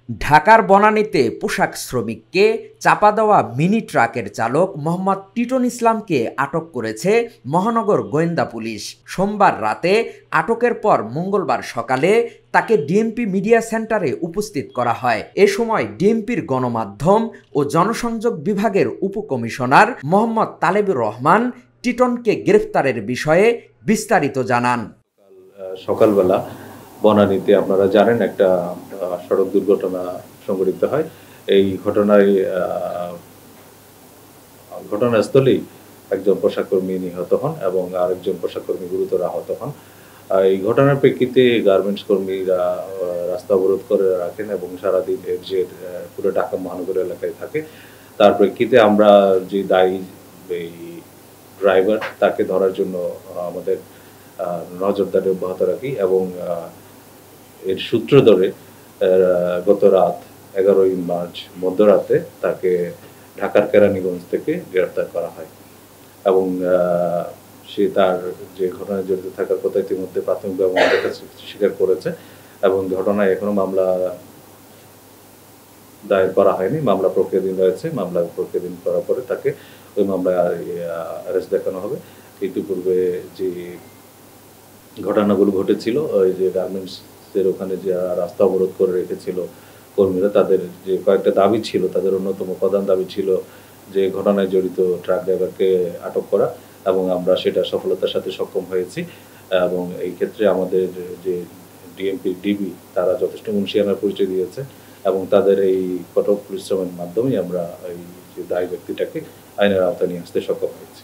ঢাকার বনানীতে পোশাক শ্রমিককে চাপা দেওয়া মিনি ট্রাকের চালক মোহাম্মদ টিটন ইসলামকে আটক করেছে মহানগর গোয়েন্দা পুলিশ। সোমবার রাতে আটকের পর মঙ্গলবার সকালে তাকে ডিএমপি মিডিয়া সেন্টারে উপস্থিত করা হয়। এ সময় ডিএমপির গণমাধ্যম ও জনসংযোগ বিভাগের উপকমিশনার মোহাম্মদ তালেবুর রহমান টিটনকে গ্রেফতারের বিষয়ে বিস্তারিত জানান। সকালবেলা বনানীতে আপনারা জানেন একটা সড়ক দুর্ঘটনা সংঘটিত হয়। এই ঘটনাস্থলেই একজন পোশাককর্মী নিহত হন এবং আরেকজন পোশাককর্মী গুরুতর আহত হন। এই ঘটনার প্রেক্ষিতে গার্মেন্টস কর্মীরা রাস্তা অবরোধ করে রাখেন এবং সারাদিন এর যে পুরো ঢাকা মহানগর এলাকায় থাকে। তার প্রেক্ষিতে আমরা যে দায়ী এই ড্রাইভার তাকে ধরার জন্য আমাদের নজরদারি অব্যাহত রাখি এবং এর সূত্র ধরে গত রাত 11ই মার্চ মধ্যরাতে তাকে ঢাকার কেরানীগঞ্জ থেকে গ্রেফতার করা হয় এবং সে তার যে ঘটনায় জড়িত থাকার কথা ইতিমধ্যে প্রাথমিকভাবে আমাদের কাছে স্বীকার করেছে এবং ঘটনায় এখনো মামলা দায়ের করা হয়নি। মামলা প্রক্রিয়াধীন রয়েছে। মামলা প্রক্রিয়াধীন করার পরে তাকে ওই মামলায় অ্যারেস্ট দেখানো হবে। ইতিপূর্বে যে ঘটনাগুলো ঘটেছিল, ওই যে গার্মেন্টসের ওখানে যে রাস্তা অবরোধ করে রেখেছিল কর্মীরা, তাদের যে কয়েকটা দাবি ছিল, তাদের অন্যতম প্রধান দাবি ছিল যে ঘটনায় জড়িত ট্রাক ড্রাইভারকে আটক করা এবং আমরা সেটা সফলতার সাথে সক্ষম হয়েছি এবং এই ক্ষেত্রে আমাদের যে ডিএমপি ডিবি তারা যথেষ্ট হুঁশিয়ারির পরিচয় দিয়েছে এবং তাদের এই কঠোর পরিশ্রমের মাধ্যমেই আমরা এই যে দায়ী ব্যক্তিটাকে আইনের আওতায় নিয়ে আসতে সক্ষম হয়েছি।